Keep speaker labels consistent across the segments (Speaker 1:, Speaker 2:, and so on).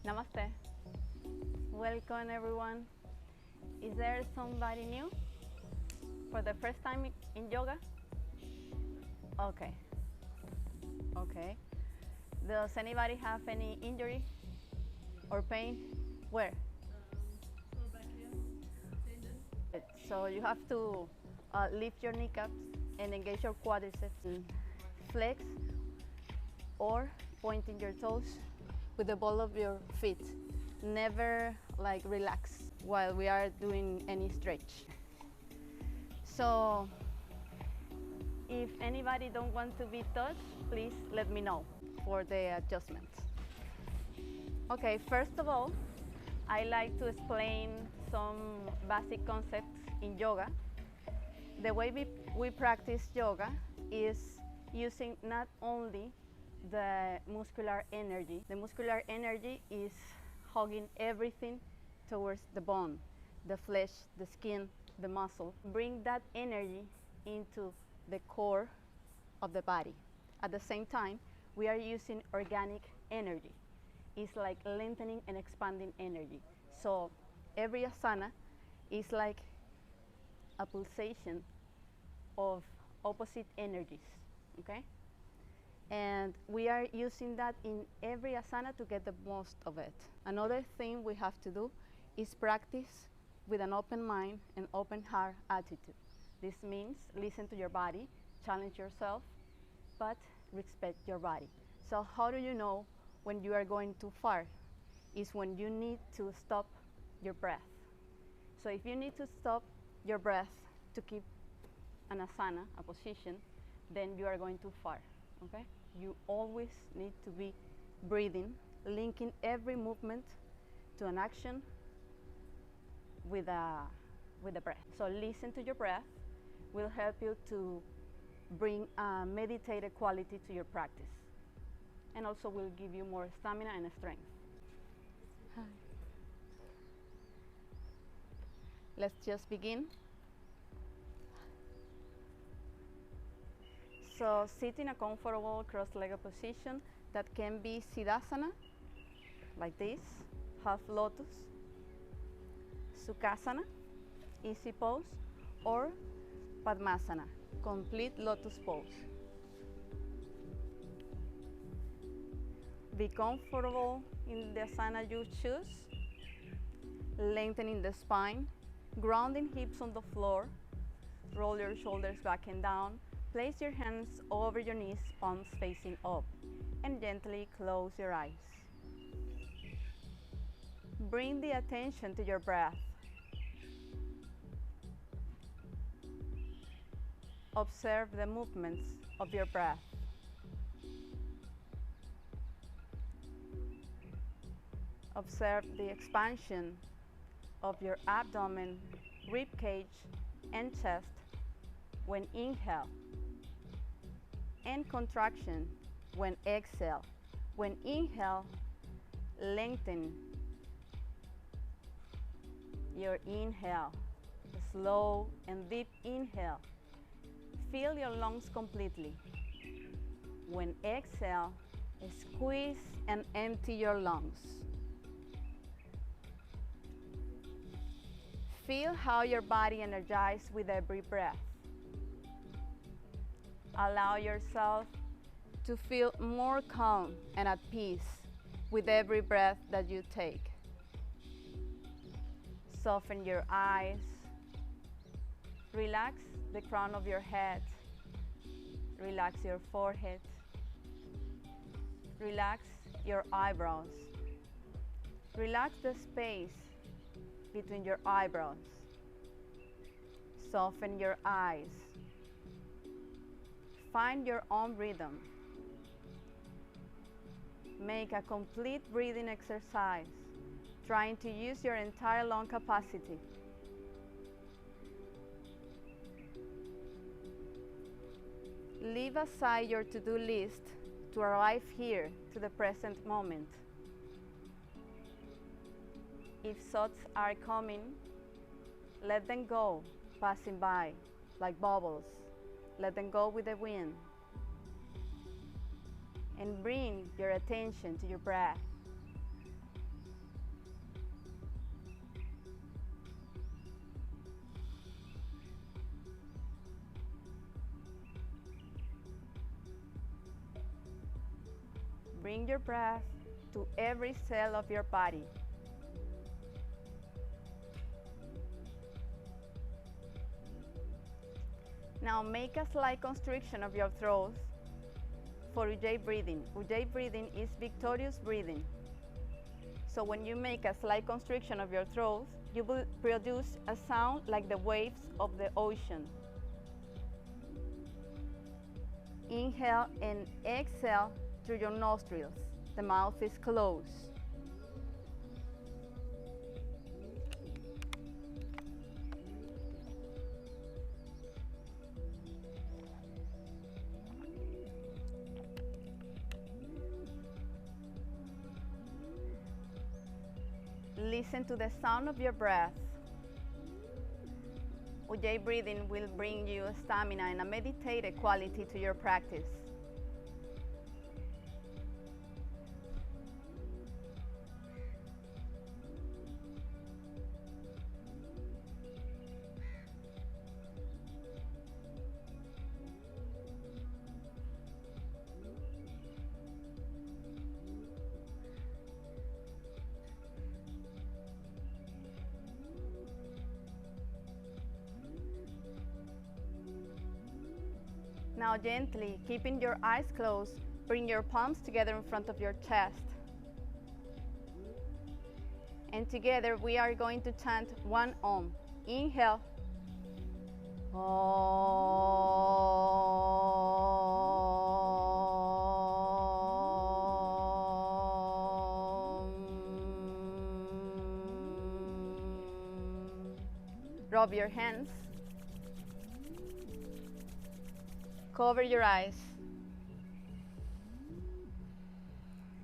Speaker 1: Namaste. Welcome everyone. Is there somebody new for the first time in yoga? Okay. Okay. Does anybody have any injury or pain? Where?
Speaker 2: Back here, tendon.
Speaker 1: So you have to lift your kneecaps and engage your quadriceps and flex or pointing your toes with the ball of your feet. Never like relax while we are doing any stretch. So if anybody don't want to be touched, please let me know for the adjustments. Okay, first of all, I like to explain some basic concepts in yoga. The way we practice yoga is using not only the muscular energy. The muscular energy is hugging everything towards the bone, the flesh, the skin, the muscle. Bring that energy into the core of the body. At the same time, we are using organic energy. It's like lengthening and expanding energy. So every asana is like a pulsation of opposite energies, okay? And we are using that in every asana to get the most of it. Another thing we have to do is practice with an open mind and open heart attitude. This means listen to your body, challenge yourself, but respect your body. So how do you know when you are going too far? Is when you need to stop your breath. So if you need to stop your breath to keep an asana, a position, then you are going too far, okay? You always need to be breathing, linking every movement to an action with the breath. So listen to your breath will help you to bring a meditative quality to your practice, and also will give you more stamina and strength. Hi. Let's just begin. So sit in a comfortable cross-legged position that can be Siddhasana, like this, half lotus, Sukhasana, easy pose, or Padmasana, complete lotus pose. Be comfortable in the asana you choose, lengthening the spine, grounding hips on the floor, roll your shoulders back and down, place your hands over your knees, palms facing up, and gently close your eyes. Bring the attention to your breath. Observe the movements of your breath. Observe the expansion of your abdomen, rib cage, and chest when inhale, and contraction when exhale. When inhale, lengthen your inhale, slow and deep inhale. Fill your lungs completely. When exhale, squeeze and empty your lungs. Feel how your body energizes with every breath. Allow yourself to feel more calm and at peace with every breath that you take. Soften your eyes. Relax the crown of your head. Relax your forehead. Relax your eyebrows. Relax the space between your eyebrows. Soften your eyes. Find your own rhythm. Make a complete breathing exercise, trying to use your entire lung capacity. Leave aside your to-do list to arrive here to the present moment. If thoughts are coming, let them go, passing by like bubbles. Let them go with the wind. And bring your attention to your breath. bring your breath to every cell of your body. Now make a slight constriction of your throat for Ujjayi breathing. Ujjayi breathing is victorious breathing. So when you make a slight constriction of your throat, you will produce a sound like the waves of the ocean. Inhale and exhale through your nostrils. The mouth is closed. Listen to the sound of your breath. Ujjayi breathing will bring you stamina and a meditative quality to your practice. Now gently, keeping your eyes closed, bring your palms together in front of your chest. And together we are going to chant one Om. Inhale. Om. Rub your hands. Cover your eyes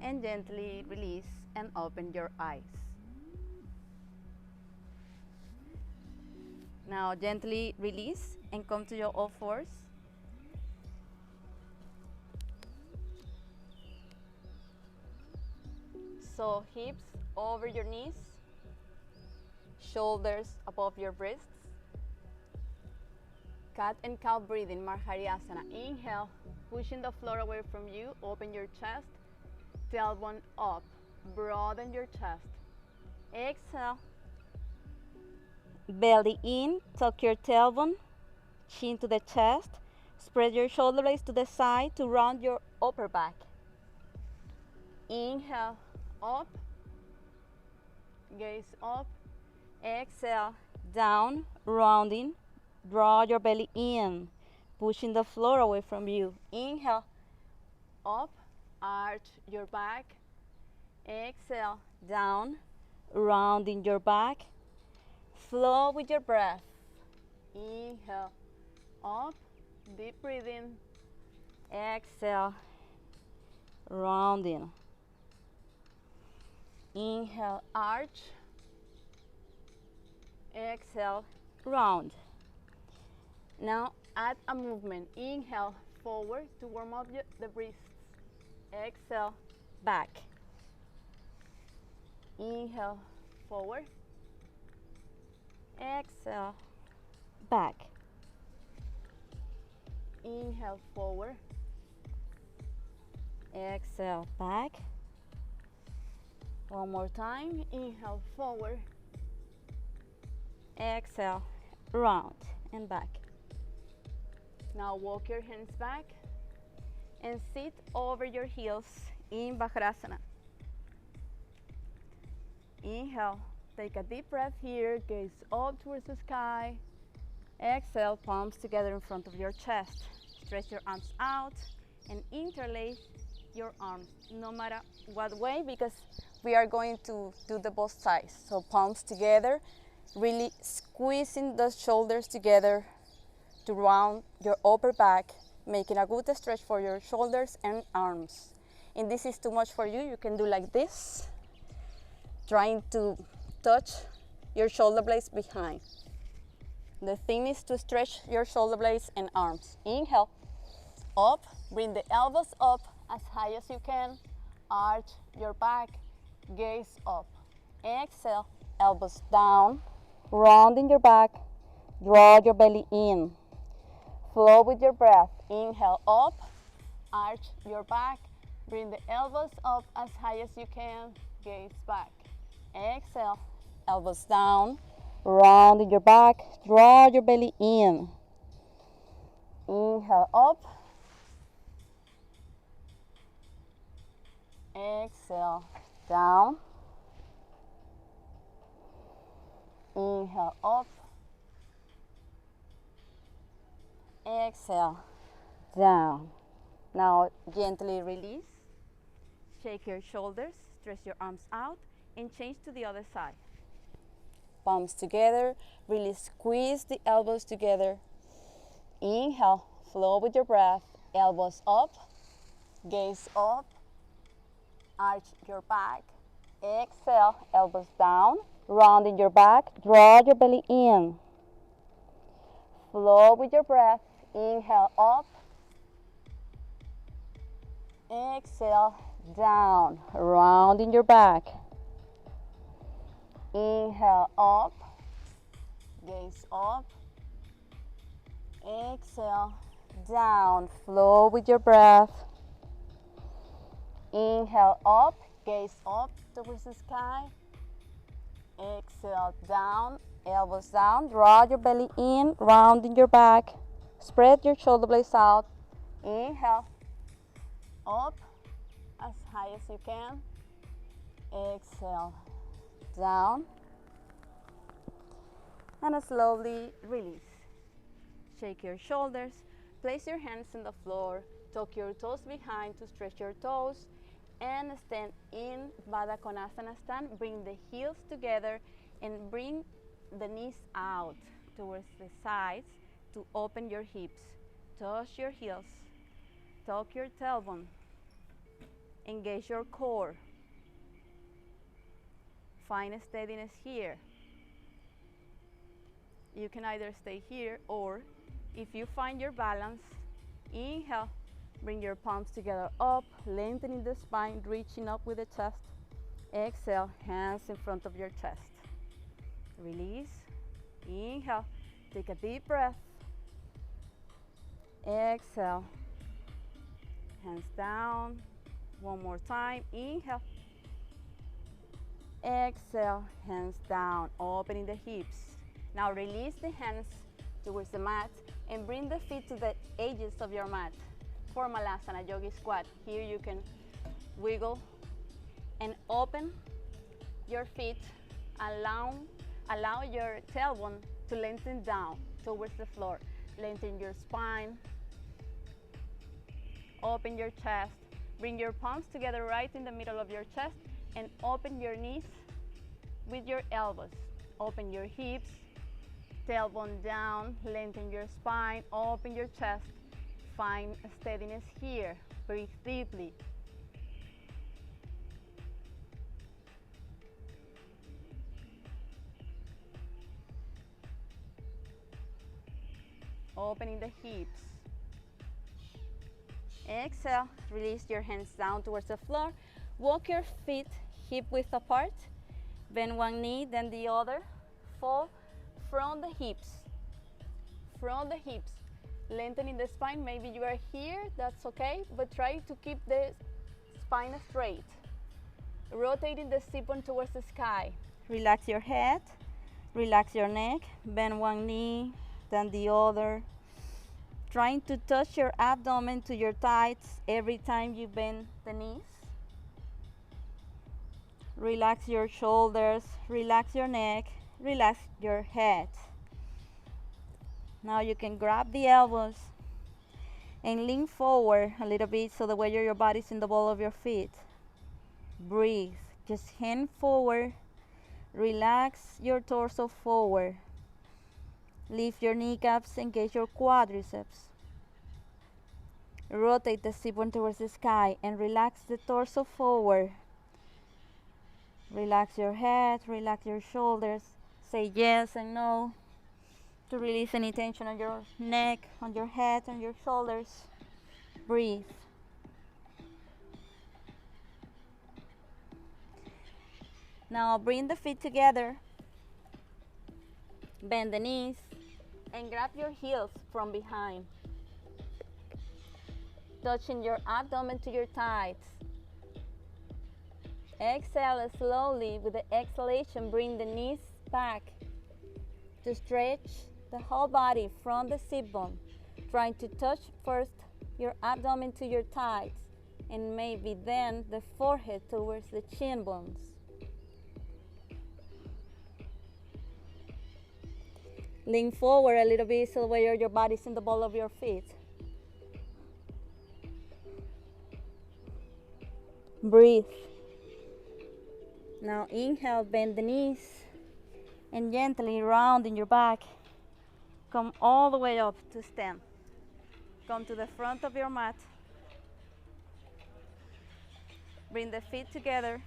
Speaker 1: and gently release and open your eyes. Now gently release and come to your all fours. So hips over your knees, shoulders above your breasts. Cat and cow breathing, Marjariasana. Inhale, pushing the floor away from you, open your chest, tailbone up, broaden your chest. Exhale, belly in, tuck your tailbone, chin to the chest, spread your shoulder blades to the side to round your upper back. Inhale, up, gaze up. Exhale, down, rounding. Draw your belly in, pushing the floor away from you. Inhale, up, arch your back. Exhale, down, rounding your back. Flow with your breath. Inhale, up, deep breathing. Exhale, rounding. Inhale, arch. Exhale, round. Now add a movement. Inhale, forward to warm up the wrists. Exhale, back. Inhale, forward. Exhale, back. Inhale, forward. Exhale, back. One more time. Inhale, forward. Exhale, round and back. Now walk your hands back and sit over your heels in Vajrasana. Inhale, take a deep breath here, gaze up towards the sky. Exhale, palms together in front of your chest. Stretch your arms out and interlace your arms, no matter what way, because we are going to do the both sides. So palms together, really squeezing the shoulders together to round your upper back, making a good stretch for your shoulders and arms. If this is too much for you, you can do like this, trying to touch your shoulder blades behind. The thing is to stretch your shoulder blades and arms. Inhale, up, bring the elbows up as high as you can, arch your back, gaze up. Exhale, elbows down, rounding your back, draw your belly in. Flow with your breath. Inhale, up, arch your back, Bring the elbows up as high as you can, gaze back. Exhale, elbows down, round in your back, draw your belly in. Inhale up. Exhale, down. Inhale up. Exhale, down. Now gently release. Shake your shoulders, stretch your arms out, and change to the other side. Palms together, really squeeze the elbows together. Inhale, flow with your breath, elbows up, gaze up, arch your back. Exhale, elbows down, round in your back, draw your belly in. Flow with your breath, inhale up, exhale, down, round in your back. Inhale up, gaze up, exhale, down, flow with your breath. Inhale up, gaze up towards the sky. Exhale, down, elbows down, draw your belly in, round in your back. Spread your shoulder blades out. Inhale, up as high as you can. Exhale, down. And slowly release. Shake your shoulders. Place your hands on the floor. Tuck your toes behind to stretch your toes. And stand in Baddha Konasana stand. Bring the heels together and bring the knees out towards the sides to open your hips. Touch your heels. Tuck your tailbone. Engage your core. Find steadiness here. You can either stay here or if you find your balance, inhale. Bring your palms together up, lengthening the spine, reaching up with the chest. Exhale, hands in front of your chest. Release. Inhale. Take a deep breath. Exhale. Hands down. One more time. Inhale. Exhale, hands down, opening the hips. Now release the hands towards the mat and bring the feet to the edges of your mat. For Malasana Yogi Squat. Here you can wiggle and open your feet. Allow your tailbone to lengthen down towards the floor. Lengthen your spine. Open your chest. Bring your palms together right in the middle of your chest and open your knees with your elbows. Open your hips. Tailbone down. Lengthen your spine. Open your chest. Find steadiness here. Breathe deeply. Opening the hips. Exhale, release your hands down towards the floor. Walk your feet hip width apart. Bend one knee, then the other. Fall from the hips. From the hips. Lengthening the spine. Maybe you are here, that's okay, but try to keep the spine straight. Rotating the sit-bone towards the sky. Relax your head, relax your neck, bend one knee, then the other. Trying to touch your abdomen to your thighs every time you bend the knees. Relax your shoulders, relax your neck, relax your head. Now you can grab the elbows and lean forward a little bit so the weight of your body is in the ball of your feet. Breathe. Just hand forward. Relax your torso forward. Lift your kneecaps, engage your quadriceps. Rotate the sit-bone towards the sky and relax the torso forward. Relax your head, relax your shoulders. Say yes and no to release any tension on your neck, on your head, on your shoulders. Breathe. Now bring the feet together. Bend the knees and grab your heels from behind. touching your abdomen to your thighs. Exhale slowly. With the exhalation, bring the knees back to stretch the whole body from the sit bone. Trying to touch first your abdomen to your thighs and maybe then the forehead towards the chin bones. Lean forward a little bit so where your body's in the ball of your feet. Breathe. Now inhale, bend the knees and gently round in your back. Come all the way up to stand. Come to the front of your mat. Bring the feet together.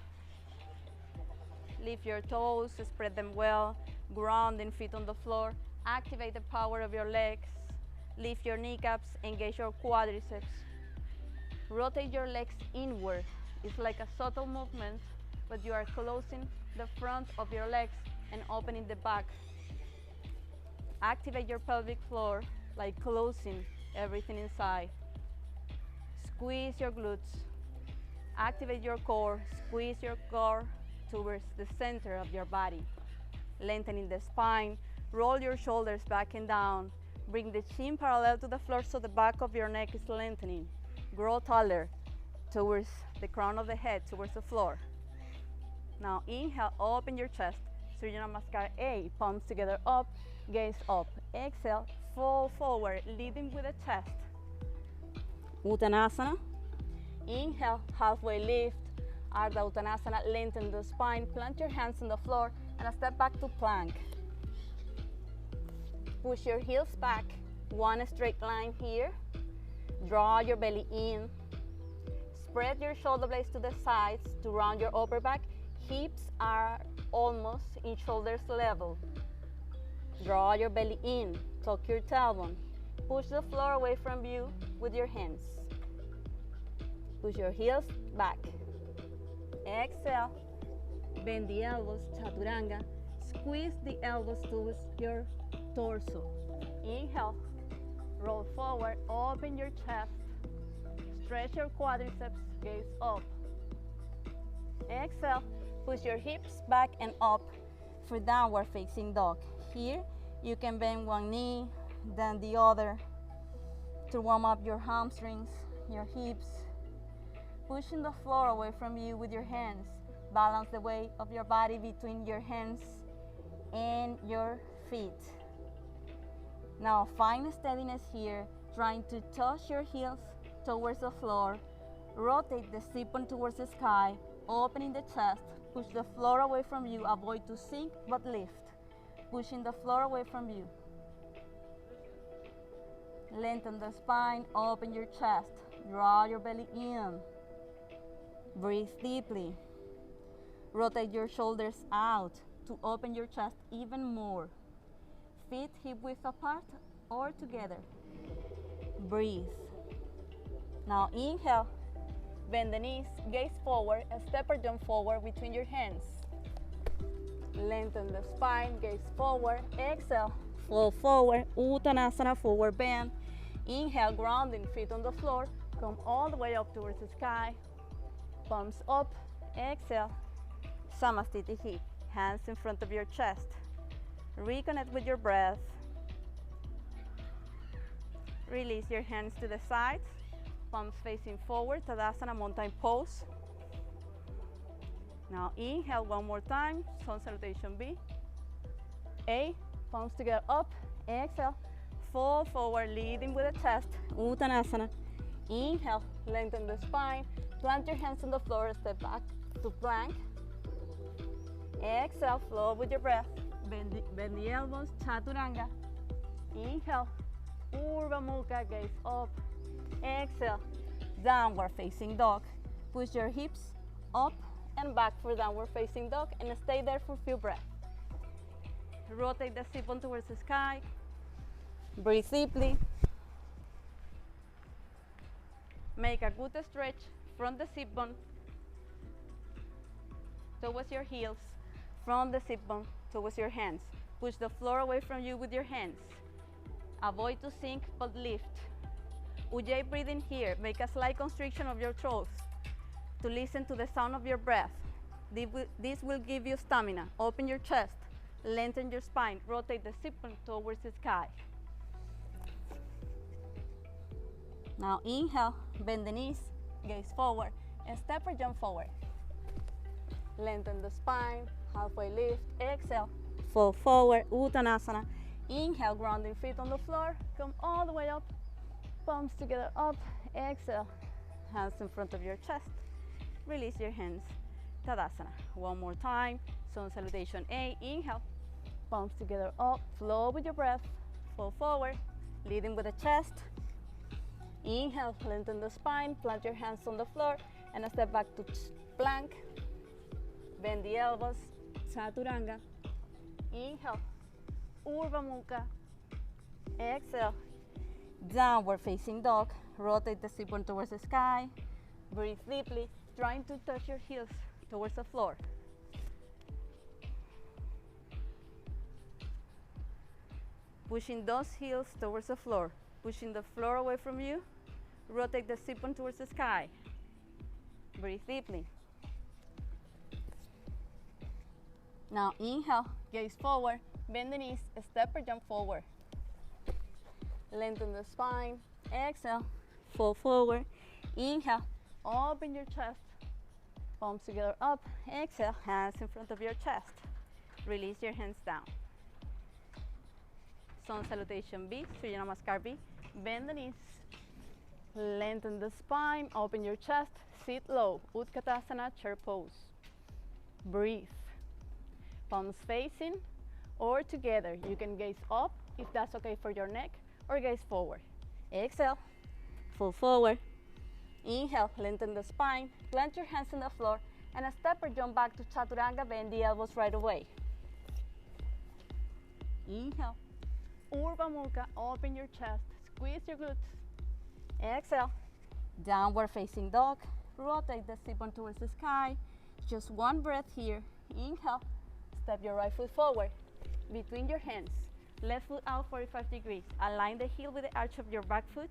Speaker 1: Lift your toes, spread them well, grounding feet on the floor. Activate the power of your legs. Lift your kneecaps, engage your quadriceps. Rotate your legs inward. It's like a subtle movement, but you are closing the front of your legs and opening the back. Activate your pelvic floor, like closing everything inside. Squeeze your glutes. Activate your core, squeeze your core towards the center of your body. Lengthening the spine, roll your shoulders back and down. Bring the chin parallel to the floor so the back of your neck is lengthening. Grow taller towards the crown of the head, towards the floor. Now inhale, open your chest. Surya Namaskar A, palms together up, gaze up. Exhale, fall forward, leading with the chest. Uttanasana. Inhale, halfway lift. Ardha Uttanasana, lengthen the spine, plant your hands on the floor, and a step back to plank. Push your heels back, one straight line here. Draw your belly in. Spread your shoulder blades to the sides to round your upper back. Hips are almost in shoulders level. Draw your belly in, tuck your tailbone. Push the floor away from you with your hands. Push your heels back. Exhale, bend the elbows, chaturanga. Squeeze the elbows towards your torso. Inhale, roll forward, open your chest. Stretch your quadriceps, gaze up. Exhale, push your hips back and up for downward facing dog. Here, you can bend one knee, then the other to warm up your hamstrings, your hips. Pushing the floor away from you with your hands. Balance the weight of your body between your hands and your feet. Now find steadiness here, trying to touch your heels towards the floor. Rotate the sit bone towards the sky, opening the chest. Push the floor away from you. Avoid to sink, but lift. Pushing the floor away from you. Lengthen the spine, open your chest. Draw your belly in. Breathe deeply. Rotate your shoulders out to open your chest even more. Feet hip width apart or together. Breathe. Now inhale, bend the knees, gaze forward, and step or jump forward between your hands. Lengthen the spine, gaze forward. Exhale, fall forward, Uttanasana, forward bend. Inhale, grounding, feet on the floor. Come all the way up towards the sky. Palms up. Exhale, Samastitihi, hands in front of your chest. Reconnect with your breath. Release your hands to the sides. Palms facing forward, Tadasana, mountain pose. Now inhale one more time, sun salutation B. A, palms together up. Exhale, fall forward, leading with the chest, Uttanasana. Inhale, lengthen the spine. Plant your hands on the floor, step back to plank. Exhale, flow with your breath. Bend the elbows, chaturanga. Inhale, Urdhva Mukha, gaze up. Exhale, downward facing dog. Push your hips up and back for downward facing dog and stay there for a few breaths. Rotate the sit bone towards the sky. Breathe deeply. Make a good stretch from the sit bone towards your heels, from the sit bone towards your hands. Push the floor away from you with your hands. Avoid to sink, but lift. Ujjayi breathing here. Make a slight constriction of your throat to listen to the sound of your breath. This will give you stamina. Open your chest, lengthen your spine, rotate the sipon towards the sky. Now inhale, bend the knees, gaze forward, and step or jump forward. Lengthen the spine, halfway lift, exhale, fall forward, Uttanasana. Inhale, grounding feet on the floor, come all the way up, palms together up, exhale, hands in front of your chest, release your hands, Tadasana. One more time, sun salutation A, inhale, palms together up, flow with your breath, fall forward, leading with the chest. Inhale, lengthen the spine, plant your hands on the floor, and a step back to plank. Bend the elbows, Chaturanga. Inhale, Urdhva Mukha. Exhale, downward facing dog. Rotate the sit bone towards the sky. Breathe deeply, trying to touch your heels towards the floor. Pushing those heels towards the floor. Pushing the floor away from you. Rotate the sit bone towards the sky. Breathe deeply. Now inhale, gaze forward, bend the knees, step or jump forward. Lengthen the spine, exhale, fall forward. Inhale, open your chest, palms together up, exhale, hands in front of your chest. Release your hands down. Sun salutation B, Surya Namaskar B. Bend the knees, lengthen the spine, open your chest, sit low, Utkatasana, chair pose. Breathe. Palms facing or together. You can gaze up if that's okay for your neck, or gaze forward. Exhale, fall forward. Inhale, lengthen the spine, plant your hands on the floor, and a step or jump back to Chaturanga, bend the elbows right away. Inhale, Urdhva Mukha, open your chest, squeeze your glutes. Exhale, downward facing dog, rotate the sit bone towards the sky. Just one breath here. Inhale, step your right foot forward, between your hands, left foot out 45 degrees. Align the heel with the arch of your back foot.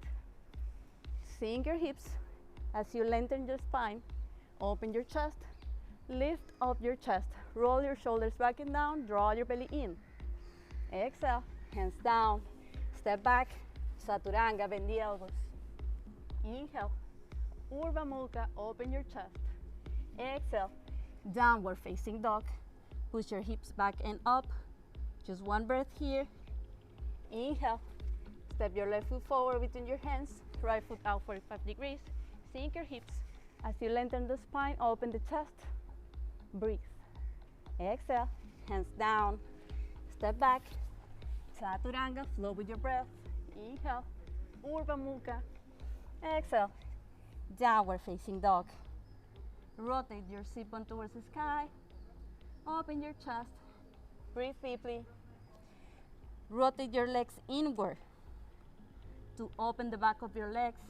Speaker 1: Sink your hips as you lengthen your spine. Open your chest, lift up your chest. Roll your shoulders back and down, draw your belly in. Exhale, hands down, step back, Chaturanga, bend the elbows. Inhale, Urdhva Mukha, open your chest. Exhale, downward facing dog. Push your hips back and up. Just one breath here. Inhale. Step your left foot forward between your hands. Right foot out 45 degrees. Sink your hips. As you lengthen the spine, open the chest. Breathe. Exhale. Hands down. Step back. Chaturanga. Flow with your breath. Inhale. Urdhva Mukha. Exhale. Downward facing dog. Rotate your sit bone towards the sky. Open your chest, breathe deeply. Rotate your legs inward to open the back of your legs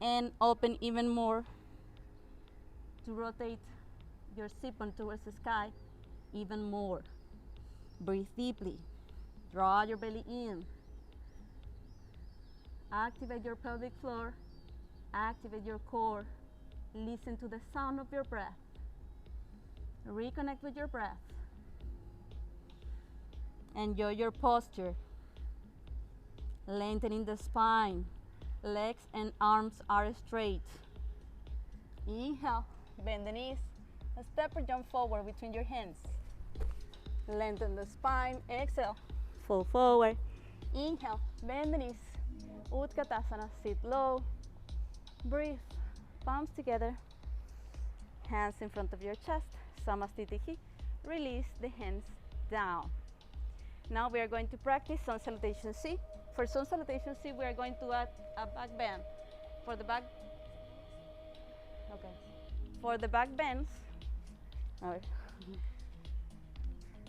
Speaker 1: and open even more to rotate your sit bone towards the sky even more. Breathe deeply. Draw your belly in. Activate your pelvic floor. Activate your core. Listen to the sound of your breath. Reconnect with your breath. Enjoy your posture. Lengthening the spine. Legs and arms are straight. Inhale, bend the knees. Step or jump forward between your hands. Lengthen the spine. Exhale, fall forward. Inhale, bend the knees. Utkatasana, sit low. Breathe, palms together. Hands in front of your chest. Samastitihi. Release the hands down. Now we are going to practice sun salutation C. For sun salutation C, we are going to add a back bend. For the back bends,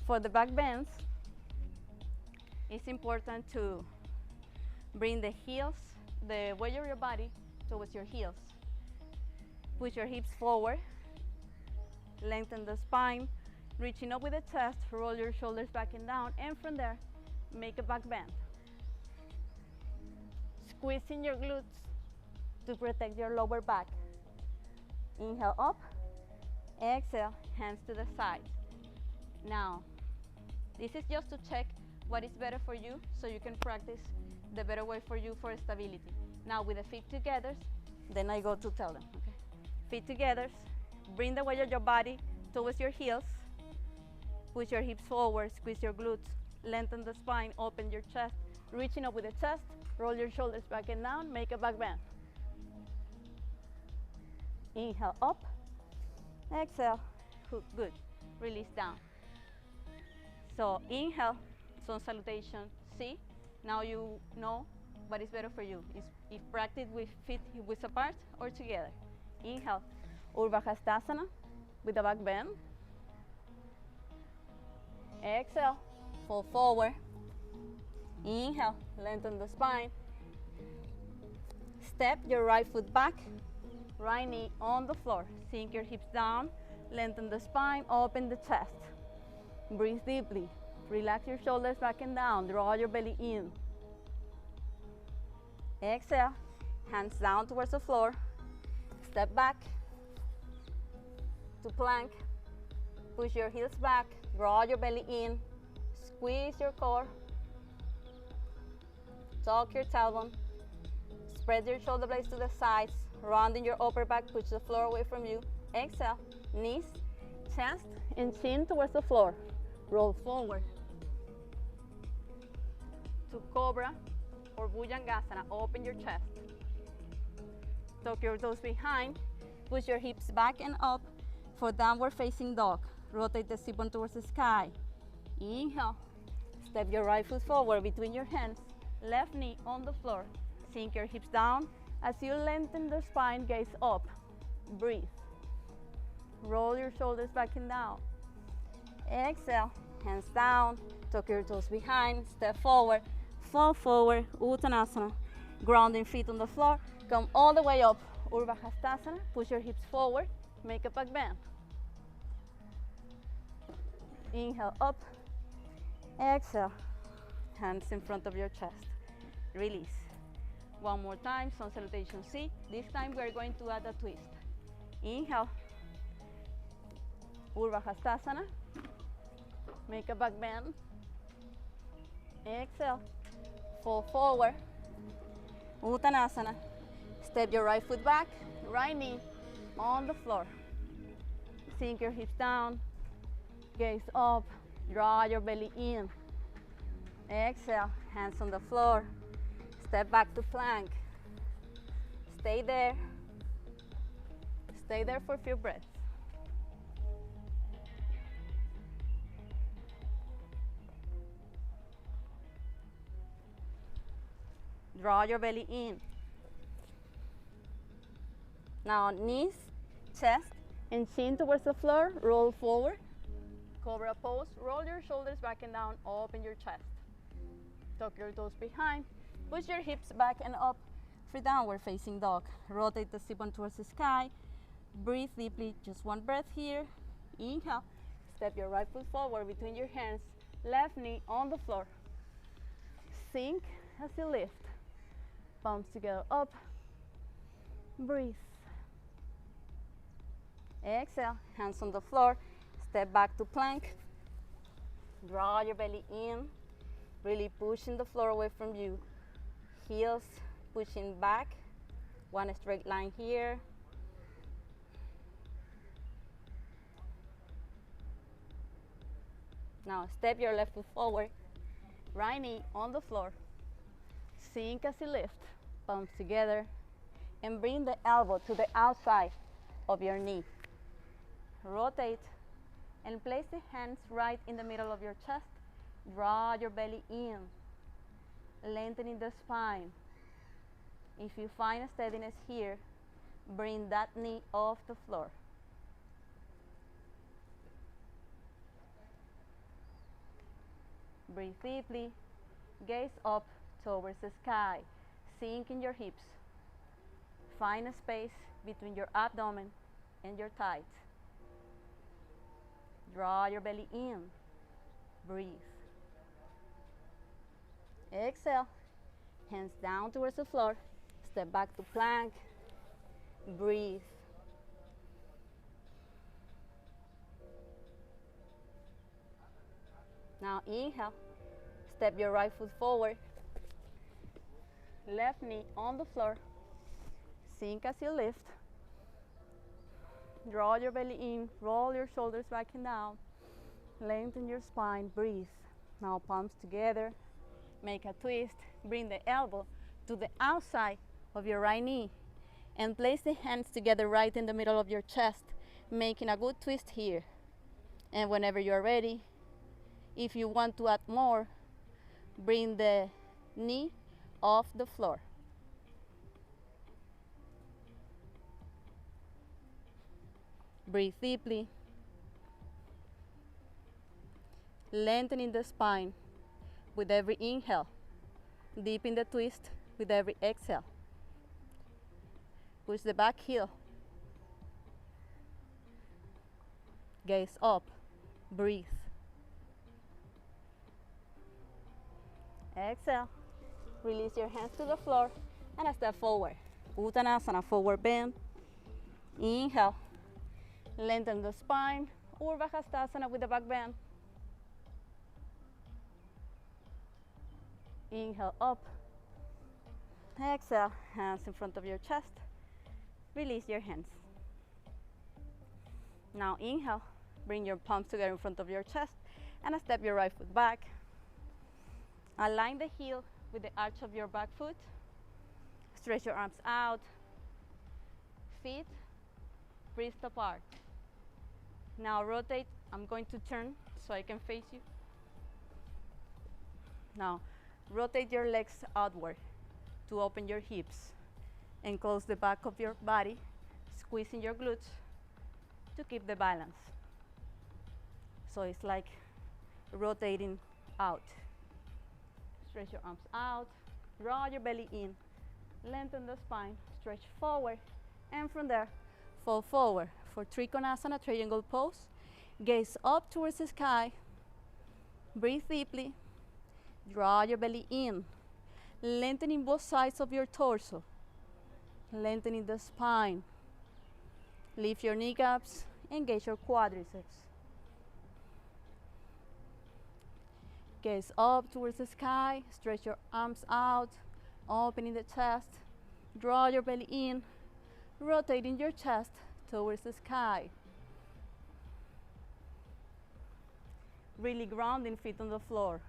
Speaker 1: for the back bends, it's important to bring the heels, the weight of your body towards your heels. Push your hips forward, lengthen the spine, reaching up with the chest, roll your shoulders back and down, and from there, make a back bend. Squeezing your glutes to protect your lower back. Inhale up, exhale, hands to the side. Now, this is just to check what is better for you so you can practice the better way for you for stability. Now with the feet together, then I go to tell them, okay? Feet together, bring the weight of your body towards your heels, push your hips forward, squeeze your glutes, lengthen the spine, open your chest, reaching up with the chest, roll your shoulders back and down, make a back bend. Inhale up, exhale, good, release down. So inhale, sun salutation, C. Now you know what is better for you. If practice with feet width apart or together. Inhale, Urdhva Hastasana with a back bend. Exhale, fall forward. Inhale, lengthen the spine. Step your right foot back, right knee on the floor. Sink your hips down, lengthen the spine, open the chest. Breathe deeply. Relax your shoulders back and down. Draw your belly in. Exhale, hands down towards the floor. Step back to plank. Push your heels back. Draw your belly in. Squeeze your core. Tuck your tailbone. Spread your shoulder blades to the sides. Rounding your upper back. Push the floor away from you. Exhale, knees, chest, and chin towards the floor. Roll forward to Cobra or Bhujangasana. Open your chest. Tuck your toes behind. Push your hips back and up for downward facing dog. Rotate the sit bone towards the sky. Inhale. Step your right foot forward between your hands. Left knee on the floor. Sink your hips down. As you lengthen the spine, gaze up. Breathe. Roll your shoulders back and down. Exhale, hands down, tuck your toes behind, step forward, fall forward, Uttanasana. Grounding feet on the floor, come all the way up, Urdhva Hastasana. Push your hips forward, make a back bend. Inhale up, exhale, hands in front of your chest. Release. One more time, sun salutation C. This time we are going to add a twist. Inhale, Urdhva Hastasana. Make a back bend. Exhale. Fall forward. Uttanasana. Step your right foot back. Right knee on the floor. Sink your hips down. Gaze up. Draw your belly in. Exhale. Hands on the floor. Step back to plank. Stay there. Stay there for a few breaths. Draw your belly in. Now knees, chest, and chin towards the floor. Roll forward. Cobra pose. Roll your shoulders back and down. Open your chest. Tuck your toes behind. Push your hips back and up for downward facing dog. Rotate the sit bone towards the sky. Breathe deeply. Just one breath here. Inhale. Step your right foot forward between your hands. Left knee on the floor. Sink as you lift. Palms together up. Breathe. Exhale, hands on the floor. Step back to plank. Draw your belly in. Really pushing the floor away from you. Heels pushing back. One straight line here. Now step your left foot forward. Right knee on the floor. Sink as you lift. Palms together, and bring the elbow to the outside of your knee. Rotate and place the hands right in the middle of your chest. Draw your belly in, lengthening the spine. If you find a steadiness here, bring that knee off the floor. Breathe deeply, gaze up towards the sky. Sink in your hips. Find a space between your abdomen and your thighs. Draw your belly in. Breathe. Exhale. Hands down towards the floor. Step back to plank. Breathe. Now inhale, step your right foot forward, left knee on the floor, sink as you lift, draw your belly in, roll your shoulders back and down, lengthen your spine, breathe. Now palms together, make a twist, bring the elbow to the outside of your right knee and place the hands together right in the middle of your chest, making a good twist here. And whenever you're ready, if you want to add more, bring the knee off the floor. Breathe deeply, lengthening the spine with every inhale, deepen the twist with every exhale. Push the back heel, gaze up, breathe. Exhale, release your hands to the floor and a step forward. Uttanasana, forward bend. Inhale, lengthen the spine, Urdhva Hastasana with the back bend. Inhale up, exhale, hands in front of your chest, release your hands. Now inhale, bring your palms together in front of your chest and step your right foot back. Align the heel with the arch of your back foot. Stretch your arms out, feet wrist apart. Now rotate, I'm going to turn so I can face you. Now rotate your legs outward to open your hips and close the back of your body, squeezing your glutes to keep the balance. So it's like rotating out. Stretch your arms out, draw your belly in, lengthen the spine, stretch forward, and from there, fall forward for Trikonasana, triangle pose. Gaze up towards the sky, breathe deeply, draw your belly in, lengthening both sides of your torso, lengthening the spine. Lift your kneecaps, engage your quadriceps. Gaze up towards the sky, stretch your arms out, opening the chest, draw your belly in, rotating your chest towards the sky. Really grounding feet on the floor.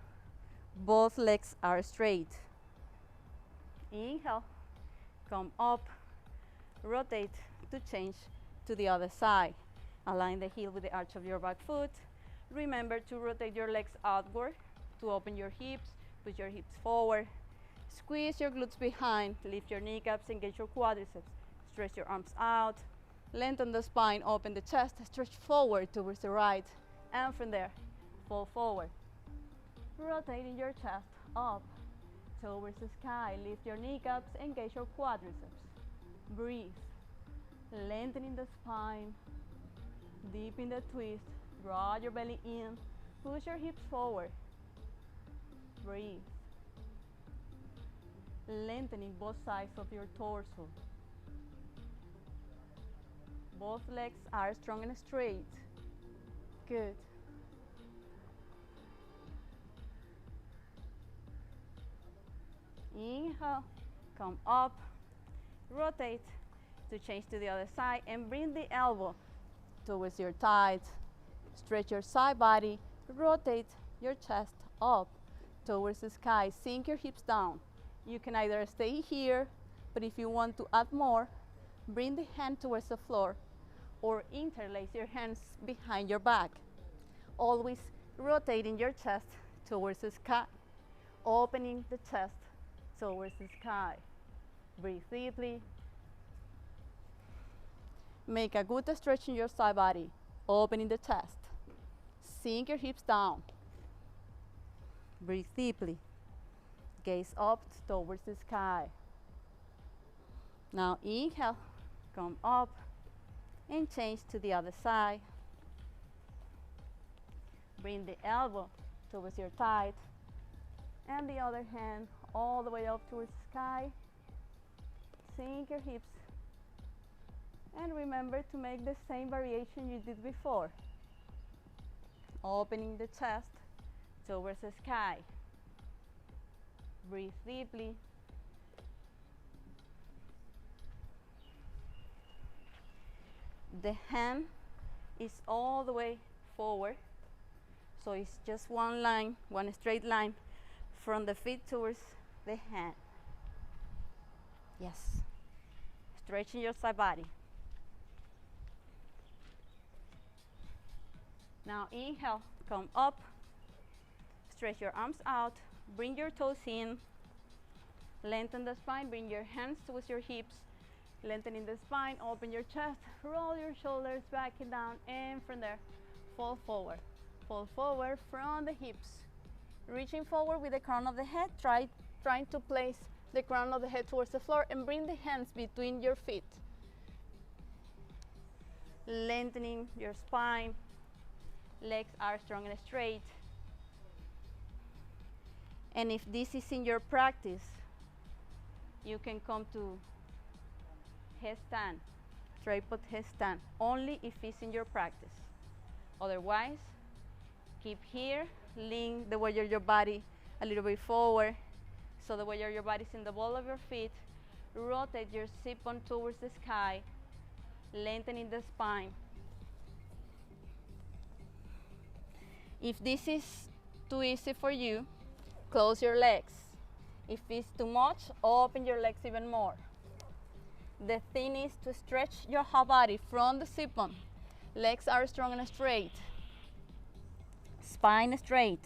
Speaker 1: Both legs are straight. Inhale, come up, rotate to change to the other side. Align the heel with the arch of your back foot. Remember to rotate your legs outward to open your hips, push your hips forward. Squeeze your glutes behind, lift your kneecaps, engage your quadriceps. Stretch your arms out, lengthen the spine, open the chest, stretch forward towards the right, and from there, fall forward. Rotating your chest up towards the sky, lift your kneecaps, engage your quadriceps. Breathe, lengthening the spine, deepen the twist, draw your belly in, push your hips forward. Breathe, lengthening both sides of your torso. Both legs are strong and straight. Good. Inhale, come up, rotate to change to the other side and bring the elbow towards your thighs. Stretch your side body, rotate your chest up towards the sky. Sink your hips down. You can either stay here, but if you want to add more, bring the hand towards the floor or interlace your hands behind your back. Always rotating your chest towards the sky, opening the chest towards the sky. Breathe deeply. Make a good stretch in your side body, opening the chest. Sink your hips down. Breathe deeply. Gaze up towards the sky. Now inhale, come up and change to the other side. Bring the elbow towards your thigh and the other hand all the way up towards the sky. Sink your hips And remember to make the same variation you did before. Opening the chest towards the sky. Breathe deeply. The hand is all the way forward, so it's just one line, one straight line from the feet towards the hand. Yes. Stretching your side body. Now inhale, come up, stretch your arms out, bring your toes in, lengthen the spine, bring your hands towards your hips, lengthening the spine, open your chest, roll your shoulders back and down, and from there, fall forward. Fall forward from the hips, reaching forward with the crown of the head, trying to place the crown of the head towards the floor and bring the hands between your feet. Lengthening your spine, legs are strong and straight. And if this is in your practice, you can come to headstand, tripod headstand, only if it's in your practice. Otherwise, keep here, lean the weight of your body a little bit forward, so the weight of your body is in the ball of your feet. Rotate your sit bone towards the sky, lengthening the spine. If this is too easy for you, close your legs. If it's too much, open your legs even more. The thing is to stretch your whole body from the sit bone. Legs are strong and straight. Spine straight,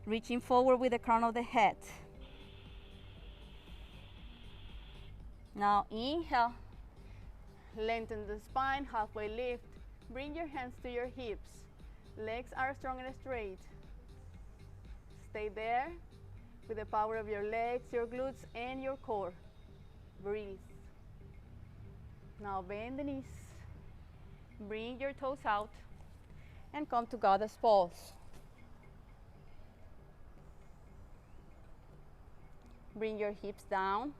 Speaker 1: reaching forward with the crown of the head. Now inhale, lengthen the spine, halfway lift. Bring your hands to your hips. Legs are strong and straight. Stay there with the power of your legs, your glutes, and your core. Breathe. Now bend the knees. Bring your toes out and come to goddess pose. Bring your hips down.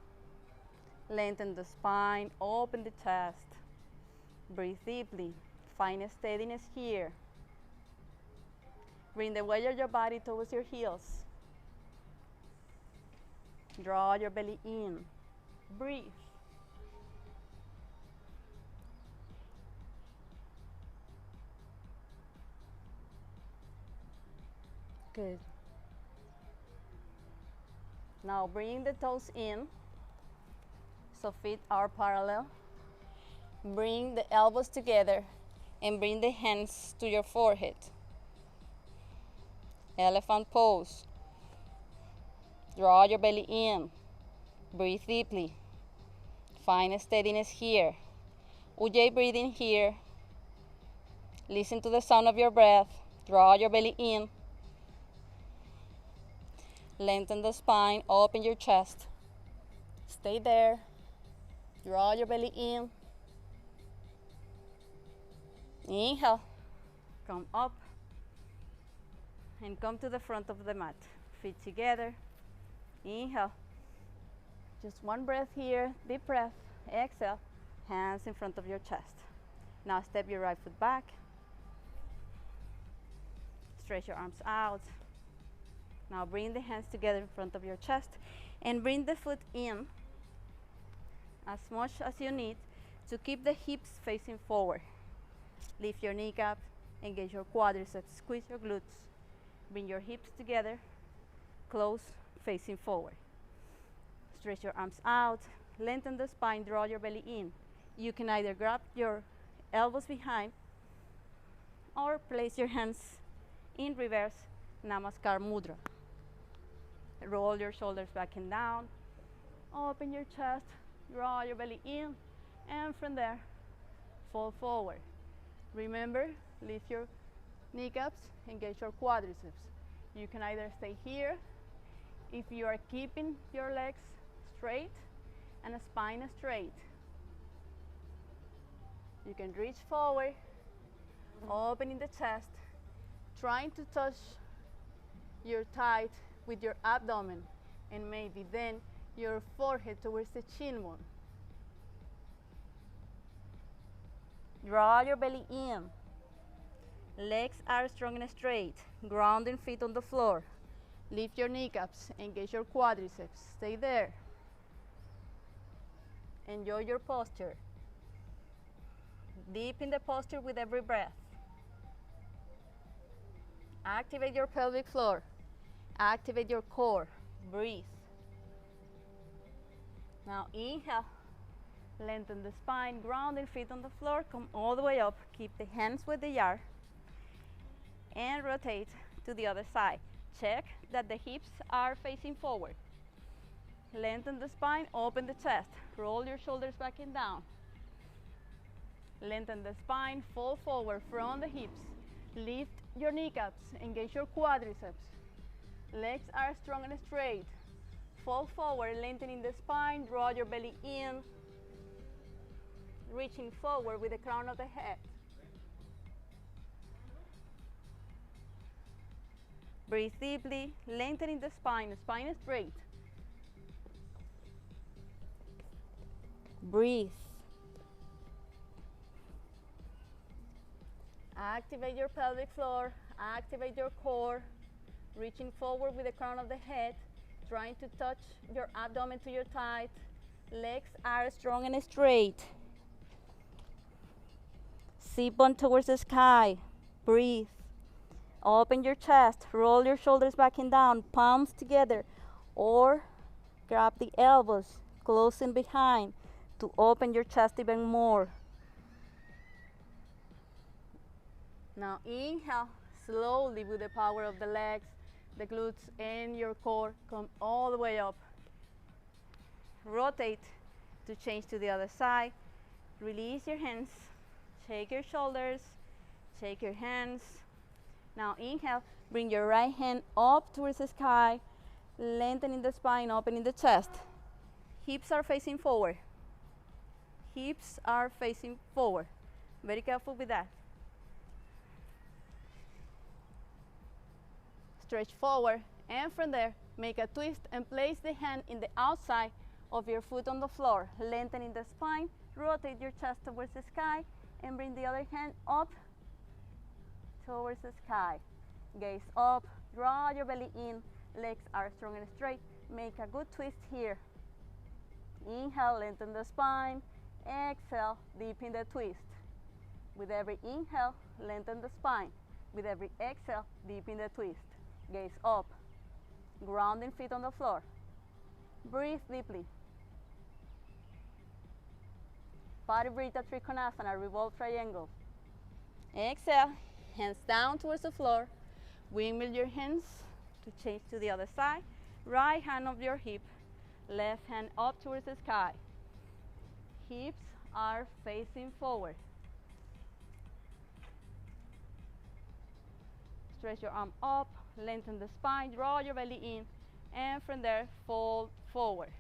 Speaker 1: Lengthen the spine, open the chest. Breathe deeply. Find a steadiness here. Bring the weight of your body towards your heels. Draw your belly in. Breathe. Good. Now bring the toes in, so feet are parallel. Bring the elbows together and bring the hands to your forehead. Elephant pose. Draw your belly in. Breathe deeply. Find a steadiness here. Ujjayi breathing here. Listen to the sound of your breath. Draw your belly in. Lengthen the spine, open your chest. Stay there. Draw your belly in. Inhale. Come up. And come to the front of the mat. Feet together. Inhale. Just one breath here. Deep breath. Exhale. Hands in front of your chest. Now step your right foot back. Stretch your arms out. Now bring the hands together in front of your chest and bring the foot in as much as you need to keep the hips facing forward. Lift your kneecap, engage your quadriceps, squeeze your glutes. Bring your hips together, close, facing forward. Stretch your arms out, lengthen the spine, draw your belly in. You can either grab your elbows behind or place your hands in reverse, Namaskar Mudra. Roll your shoulders back and down. Open your chest, draw your belly in, and from there, fall forward. Remember, lift your kneecaps, engage your quadriceps. You can either stay here if you are keeping your legs straight and a spine straight. You can reach forward, opening the chest, trying to touch your thigh with your abdomen and maybe then your forehead towards the chin bone. Draw your belly in. Legs are strong and straight. Grounding feet on the floor. Lift your kneecaps. Engage your quadriceps. Stay there. Enjoy your posture. Deep in the posture with every breath. Activate your pelvic floor. Activate your core. Breathe. Now inhale. Lengthen the spine. Grounding feet on the floor. Come all the way up. Keep the hands with the yard. And rotate to the other side. Check that the hips are facing forward. Lengthen the spine, open the chest. Roll your shoulders back and down. Lengthen the spine, fall forward from the hips. Lift your kneecaps, engage your quadriceps. Legs are strong and straight. Fall forward, lengthening the spine, draw your belly in. Reaching forward with the crown of the head. Breathe deeply, lengthening the spine straight. Breathe. Activate your pelvic floor, activate your core, reaching forward with the crown of the head, trying to touch your abdomen to your thighs. Legs are strong and straight. C-bone towards the sky. Breathe. Open your chest, roll your shoulders back and down, palms together, or grab the elbows, closing behind to open your chest even more. Now inhale, slowly with the power of the legs, the glutes and your core, come all the way up. Rotate to change to the other side. Release your hands, shake your shoulders, shake your hands. Now inhale, bring your right hand up towards the sky, lengthening the spine, opening the chest. Hips are facing forward. Hips are facing forward. Very careful with that. Stretch forward, and from there, make a twist and place the hand in the outside of your foot on the floor, lengthening the spine, rotate your chest towards the sky, and bring the other hand up towards the sky. Gaze up, draw your belly in, legs are strong and straight. Make a good twist here. Inhale, lengthen the spine. Exhale, deepen the twist. With every inhale, lengthen the spine. With every exhale, deepen the twist. Gaze up, grounding feet on the floor. Breathe deeply. Parivrtta Trikonasana, revolve triangle. Exhale, hands down towards the floor. Windmill your hands to change to the other side. Right hand of your hip, left hand up towards the sky. Hips are facing forward. Stretch your arm up, lengthen the spine, draw your belly in, and from there, fold forward.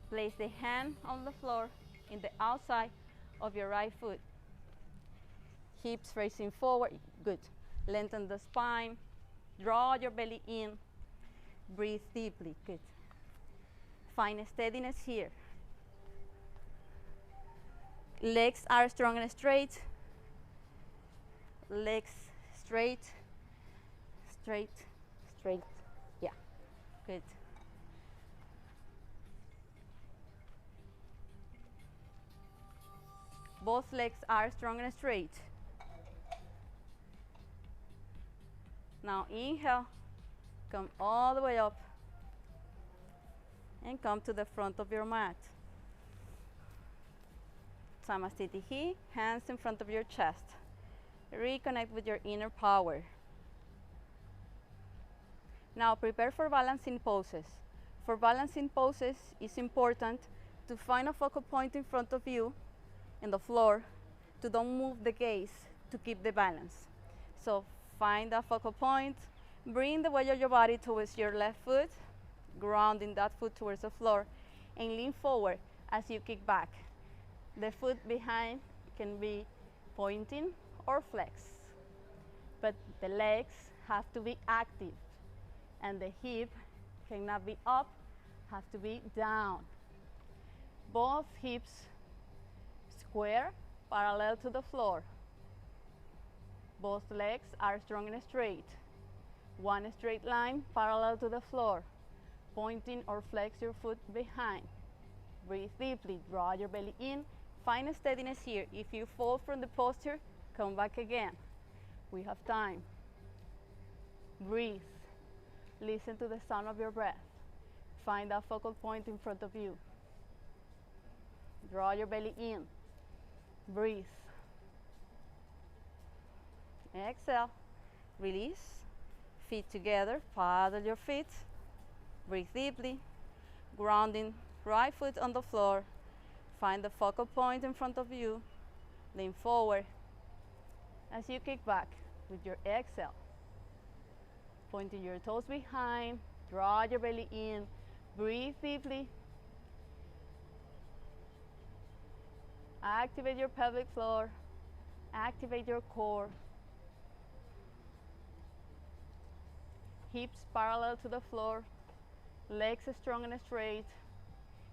Speaker 1: Place the hand on the floor in the outside of your right foot. Hips facing forward, good. Lengthen the spine, draw your belly in, breathe deeply, good. Find steadiness here. Legs are strong and straight. Legs straight, straight, straight. Yeah, good. Both legs are strong and straight. Now inhale, come all the way up and come to the front of your mat. Samasthiti, hands in front of your chest. Reconnect with your inner power. Now prepare for balancing poses. For balancing poses, it's important to find a focal point in front of you in the floor, to don't move the gaze, to keep the balance. So find that focal point, bring the weight of your body towards your left foot, grounding that foot towards the floor, and lean forward as you kick back. The foot behind can be pointing or flex, but the legs have to be active, and the hip cannot be up, have to be down. Both hips square parallel to the floor. Both legs are strong and straight. One straight line parallel to the floor. Pointing or flex your foot behind. Breathe deeply, draw your belly in. Find steadiness here. If you fall from the posture, come back again. We have time. Breathe. Listen to the sound of your breath. Find that focal point in front of you. Draw your belly in. Breathe. Exhale. Release. Feet together. Paddle your feet. Breathe deeply. Grounding right foot on the floor. Find the focal point in front of you. Lean forward. As you kick back with your exhale, pointing your toes behind, draw your belly in, breathe deeply. Activate your pelvic floor, activate your core. Hips parallel to the floor, legs strong and straight.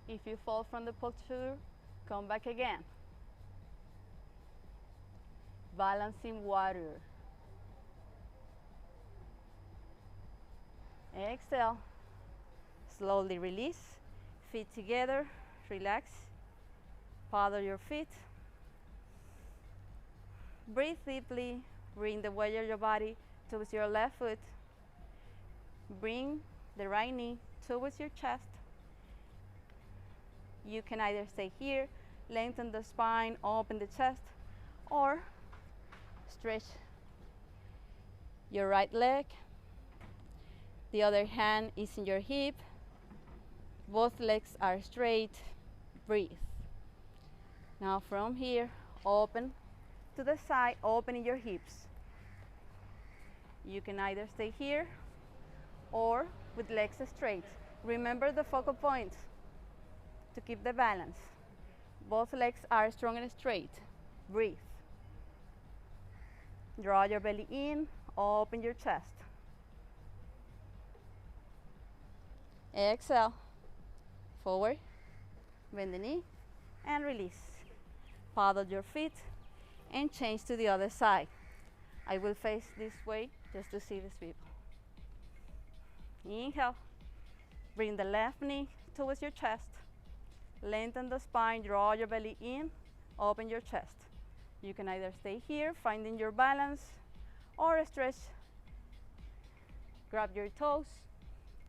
Speaker 1: If you fall from the posture, come back again. Balancing warrior. Exhale. Slowly release. Feet together. Relax. Paddle your feet. Breathe deeply. Bring the weight of your body towards your left foot. Bring the right knee towards your chest. You can either stay here, lengthen the spine, open the chest, or stretch your right leg. The other hand is in your hip. Both legs are straight. Breathe. Now from here, open to the side, opening your hips. You can either stay here or with legs straight. Remember the focal point to keep the balance. Both legs are strong and straight. Breathe. Draw your belly in, open your chest. Exhale. Forward, bend the knee, and release. Paddle your feet and change to the other side. I will face this way just to see these people. Inhale. Bring the left knee towards your chest. Lengthen the spine, draw your belly in, open your chest. You can either stay here, finding your balance, or stretch. Grab your toes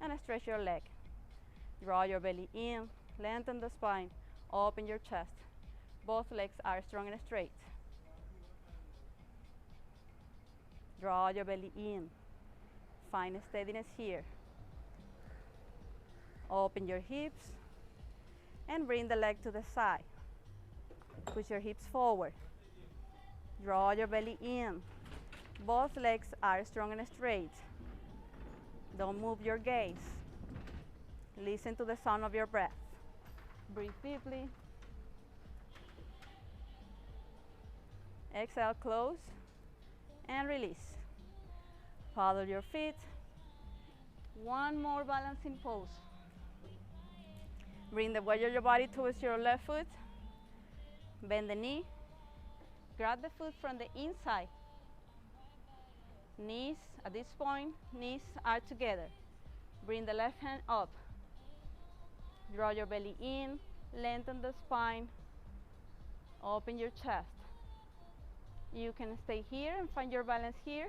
Speaker 1: and stretch your leg. Draw your belly in, lengthen the spine, open your chest. Both legs are strong and straight. Draw your belly in. Find steadiness here. Open your hips and bring the leg to the side. Push your hips forward. Draw your belly in. Both legs are strong and straight. Don't move your gaze. Listen to the sound of your breath. Breathe deeply. Exhale, close and release. Paddle your feet. One more balancing pose. Bring the weight of your body towards your left foot. Bend the knee. Grab the foot from the inside. Knees, at this point, knees are together. Bring the left hand up. Draw your belly in, lengthen the spine, open your chest. You can stay here and find your balance here,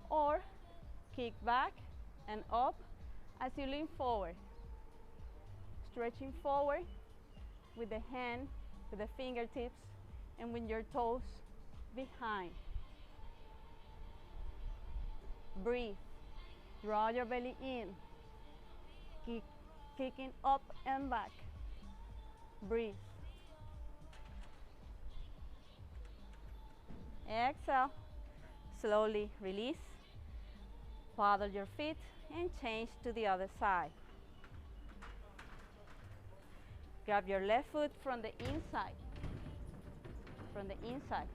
Speaker 1: or kick back and up as you lean forward. Stretching forward with the hand, with the fingertips, and with your toes behind. Breathe. Draw your belly in. Kicking up and back. Breathe. Exhale. Slowly release. Paddle your feet and change to the other side. Grab your left foot from the inside. From the inside.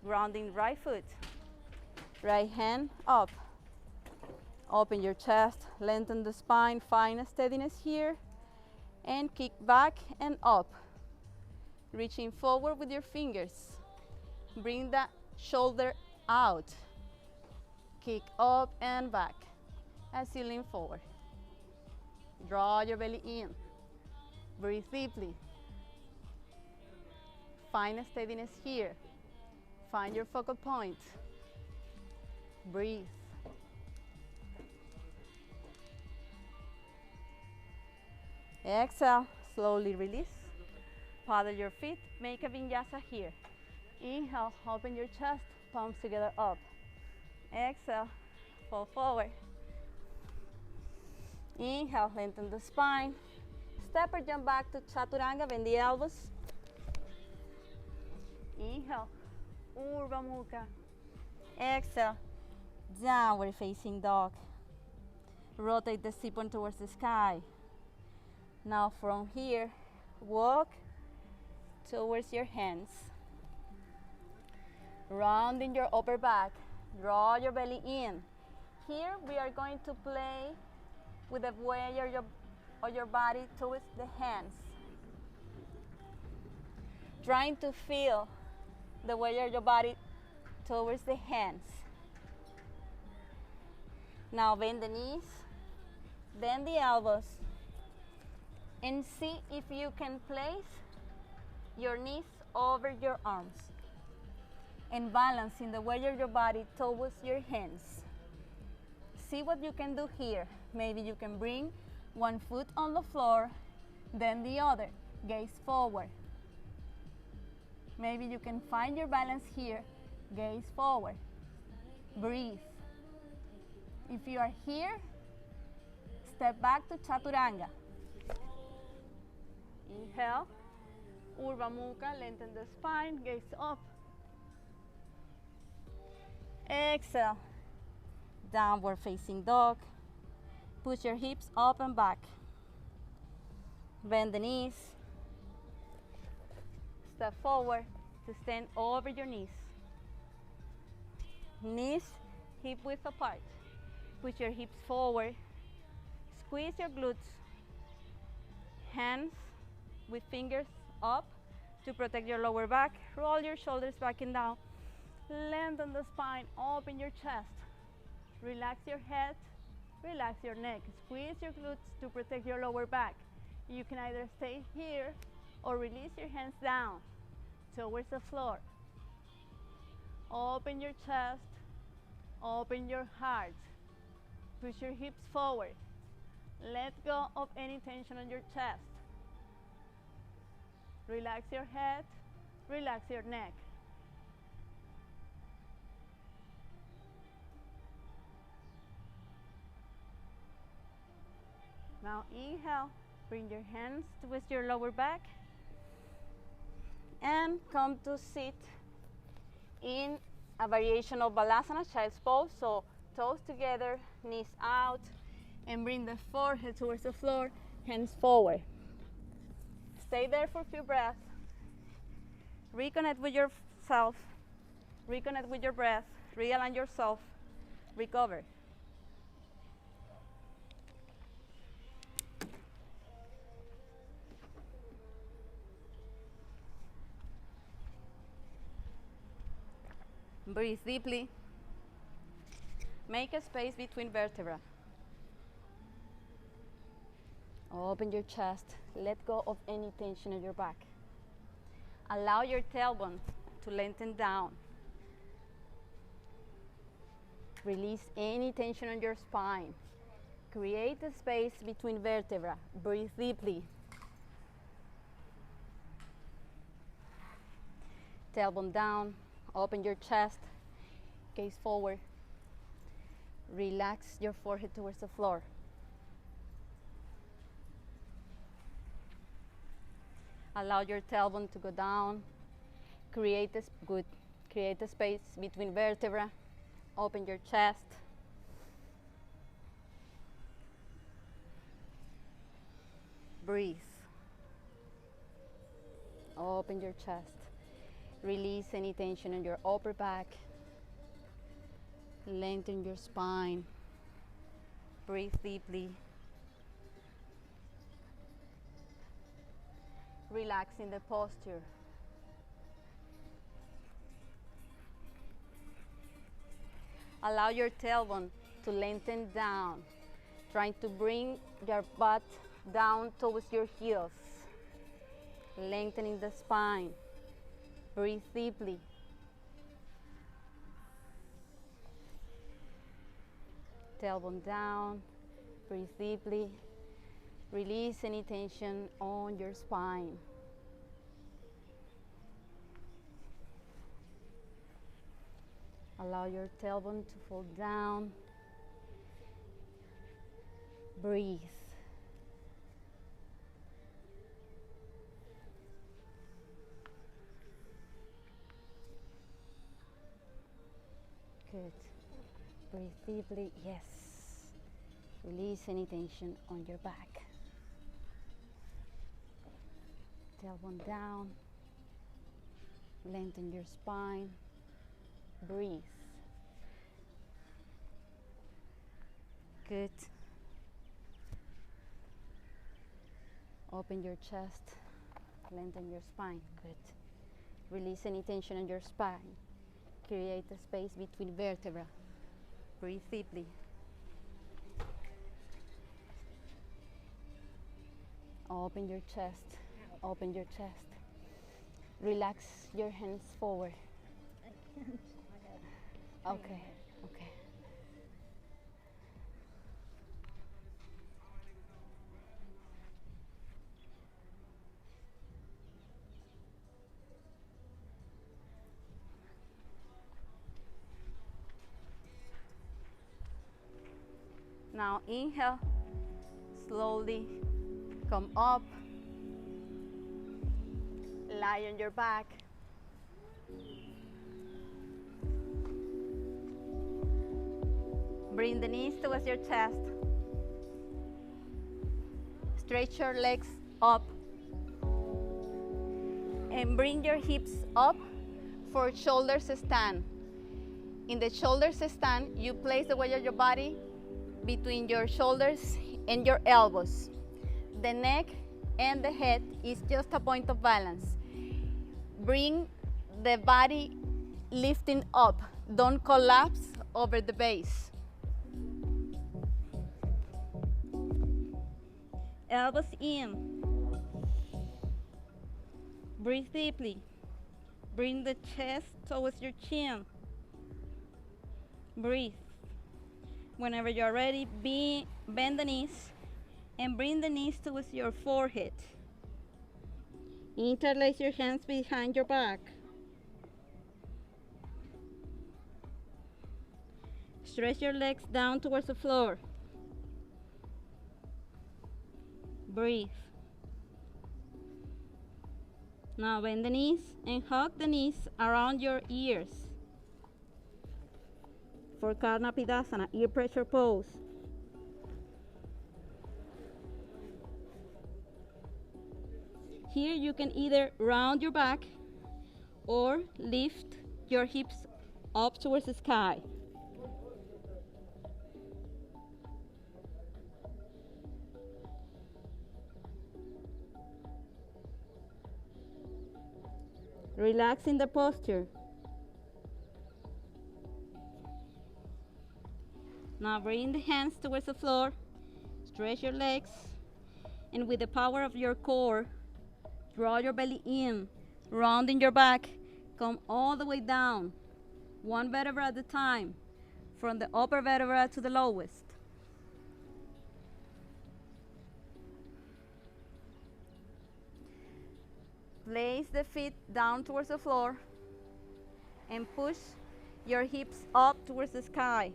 Speaker 1: Grounding right foot. Right hand up. Open your chest, lengthen the spine, find a steadiness here, and kick back and up. Reaching forward with your fingers. Bring the shoulder out. Kick up and back as you lean forward. Draw your belly in. Breathe deeply. Find a steadiness here. Find your focal point. Breathe. Exhale, slowly release. Paddle your feet, make a vinyasa here. Inhale, open your chest, palms together up. Exhale, fall forward. Inhale, lengthen the spine. Step or jump back to chaturanga, bend the elbows. Inhale, Urdhva Mukha. Exhale, downward facing dog. Rotate the sit-bone towards the sky. Now from here, walk towards your hands. Rounding your upper back, draw your belly in. Here we are going to play with the weight of your body towards the hands. Trying to feel the weight of your body towards the hands. Now bend the knees, bend the elbows, and see if you can place your knees over your arms and balancing the weight of your body towards your hands. See what you can do here. Maybe you can bring one foot on the floor, then the other. Gaze forward. Maybe you can find your balance here. Gaze forward. Breathe. If you are here, step back to chaturanga. Inhale, Urdhva Mukha, lengthen the spine, gaze up. Exhale, downward facing dog. Push your hips up and back. Bend the knees. Step forward to stand over your knees. Knees hip width apart. Push your hips forward. Squeeze your glutes. Hands with fingers up to protect your lower back. Roll your shoulders back and down. Lengthen the spine, open your chest. Relax your head, relax your neck. Squeeze your glutes to protect your lower back. You can either stay here or release your hands down towards the floor. Open your chest, open your heart. Push your hips forward. Let go of any tension on your chest. Relax your head, relax your neck. Now inhale, bring your hands towards your lower back and come to sit in a variation of Balasana, child's pose. So toes together, knees out, and bring the forehead towards the floor, hands forward. Stay there for a few breaths. Reconnect with yourself, reconnect with your breath, realign yourself, recover. Breathe deeply. Make a space between vertebrae. Open your chest. Let go of any tension in your back. Allow your tailbone to lengthen down. Release any tension on your spine. Create a space between vertebrae. Breathe deeply. Tailbone down. Open your chest, gaze forward. Relax your forehead towards the floor. Allow your tailbone to go down. Create a space between vertebrae. Open your chest. Breathe. Open your chest. Release any tension in your upper back. Lengthen your spine. Breathe deeply. Relax in the posture. Allow your tailbone to lengthen down, trying to bring your butt down towards your heels, lengthening the spine. Breathe deeply. Tailbone down, breathe deeply. Release any tension on your spine. Allow your tailbone to fall down. Breathe. Good. Breathe deeply. Yes. Release any tension on your back. Tailbone down. Lengthen your spine. Breathe. Good. Open your chest. Lengthen your spine. Good. Release any tension on your spine. Create a space between vertebrae. Breathe deeply. Open your chest. Open your chest. Relax your hands forward.
Speaker 2: I can't. I got
Speaker 1: Okay. Okay. Now inhale. Slowly come up. Lie on your back. Bring the knees towards your chest. Stretch your legs up. And bring your hips up for shoulders stand. In the shoulders stand, you place the weight of your body between your shoulders and your elbows. The neck and the head is just a point of balance. Bring the body lifting up. Don't collapse over the base. Elbows in. Breathe deeply. Bring the chest towards your chin. Breathe. Whenever you're ready, bend the knees and bring the knees towards your forehead. Interlace your hands behind your back. Stretch your legs down towards the floor. Breathe. Now bend the knees and hug the knees around your ears. For Karnapidasana, ear pressure pose. Here you can either round your back or lift your hips up towards the sky. Relax in the posture. Now bring the hands towards the floor. Stretch your legs. And with the power of your core, draw your belly in, rounding your back. Come all the way down, one vertebra at a time, from the upper vertebra to the lowest. Place the feet down towards the floor and push your hips up towards the sky.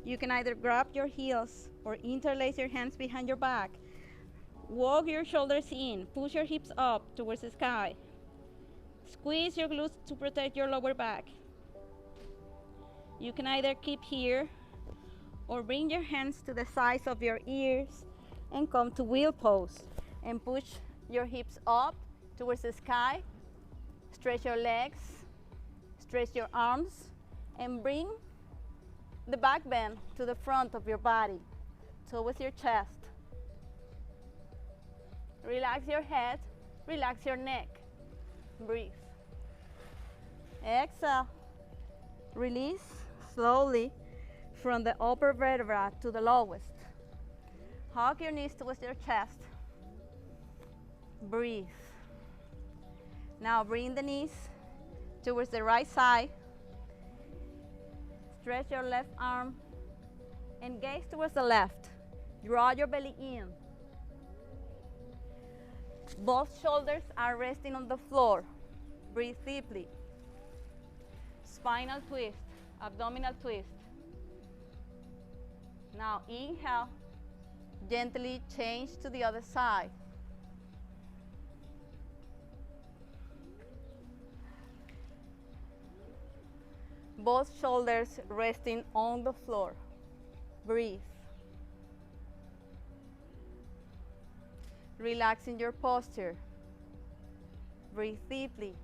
Speaker 1: You can either grab your heels or interlace your hands behind your back. Walk your shoulders in, push your hips up towards the sky. Squeeze your glutes to protect your lower back. You can either keep here or bring your hands to the sides of your ears and come to wheel pose and push your hips up towards the sky. Stretch your legs, stretch your arms, and bring the back bend to the front of your body, towards your chest. Relax your head, relax your neck. Breathe. Exhale. Release slowly from the upper vertebra to the lowest. Hug your knees towards your chest. Breathe. Now bring the knees towards the right side. Stretch your left arm and gaze towards the left. Draw your belly in. Both shoulders are resting on the floor. Breathe deeply. Spinal twist, abdominal twist. Now inhale, gently change to the other side. Both shoulders resting on the floor. Breathe. Relaxing your posture. Breathe deeply.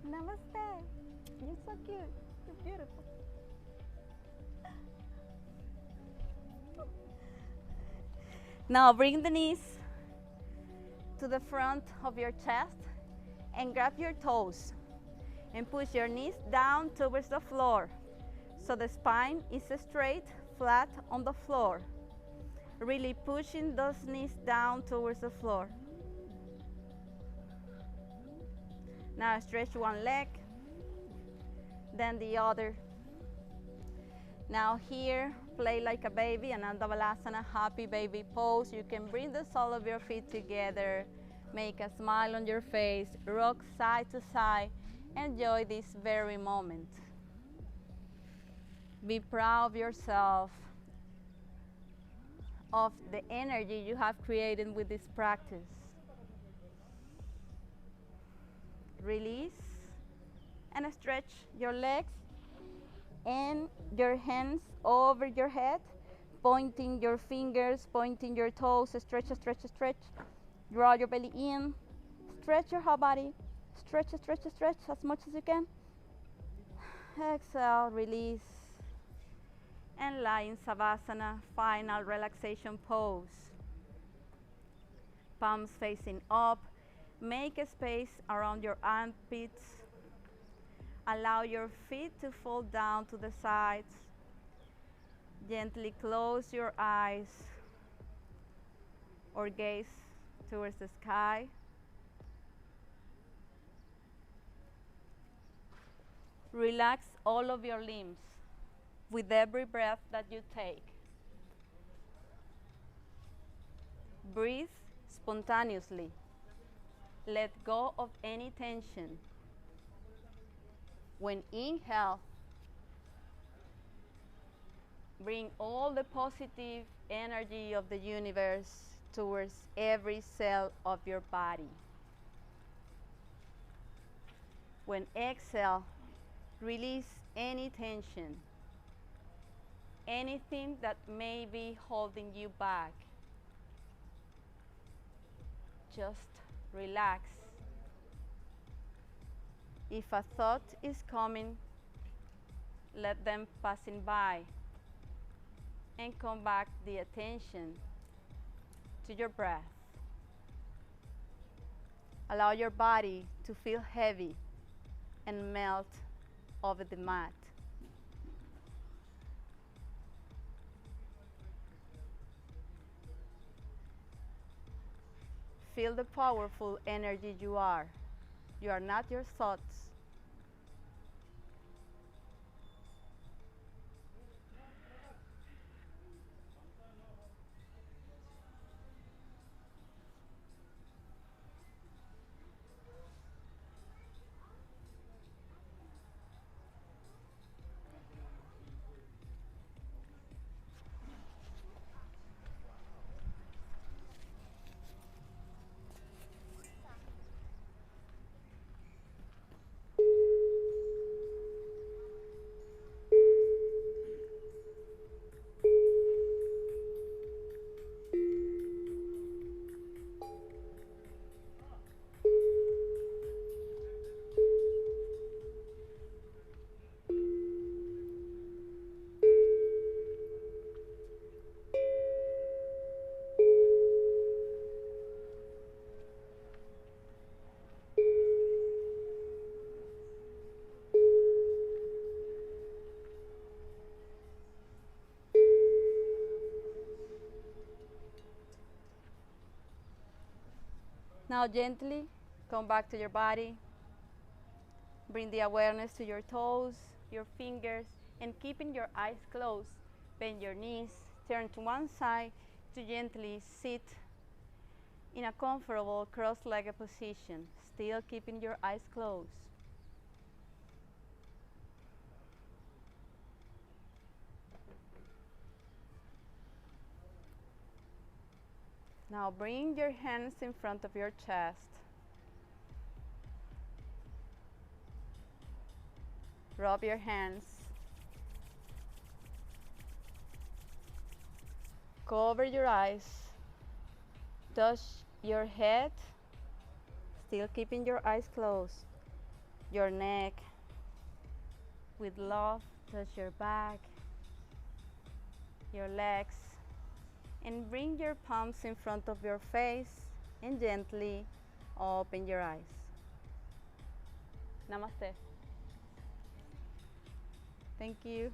Speaker 1: Namaste. You're so cute. You're beautiful. Now bring the knees to the front of your chest and grab your toes and push your knees down towards the floor so the spine is straight, flat on the floor. Really pushing those knees down towards the floor. Now stretch one leg, then the other. Now here, play like a baby, Ananda Balasana, happy baby pose. You can bring the sole of your feet together, make a smile on your face, rock side to side. Enjoy this very moment. Be proud of yourself, of the energy you have created with this practice. Release and stretch your legs and your hands over your head, pointing your fingers, pointing your toes. Stretch, stretch, stretch. Draw your belly in. Stretch your whole body. Stretch, stretch, stretch as much as you can. Exhale, release. And lie in Savasana, final relaxation pose. Palms facing up. Make a space around your armpits. Allow your feet to fall down to the sides. Gently close your eyes or gaze towards the sky. Relax all of your limbs with every breath that you take. Breathe spontaneously. Let go of any tension. When inhale, bring all the positive energy of the universe towards every cell of your body. When exhale, release any tension, anything that may be holding you back. Just relax. If a thought is coming, let them passing by and come back the attention to your breath. Allow your body to feel heavy and melt over the mat. Feel the powerful energy you are. You are not your thoughts. Now gently come back to your body. Bring the awareness to your toes, your fingers, and keeping your eyes closed. Bend your knees, turn to one side to gently sit in a comfortable cross-legged position, still keeping your eyes closed. Now bring your hands in front of your chest. Rub your hands. Cover your eyes. Touch your head, still keeping your eyes closed. Your neck. With love, touch your back, your legs, and bring your palms in front of your face and gently open your eyes. Namaste. Thank you.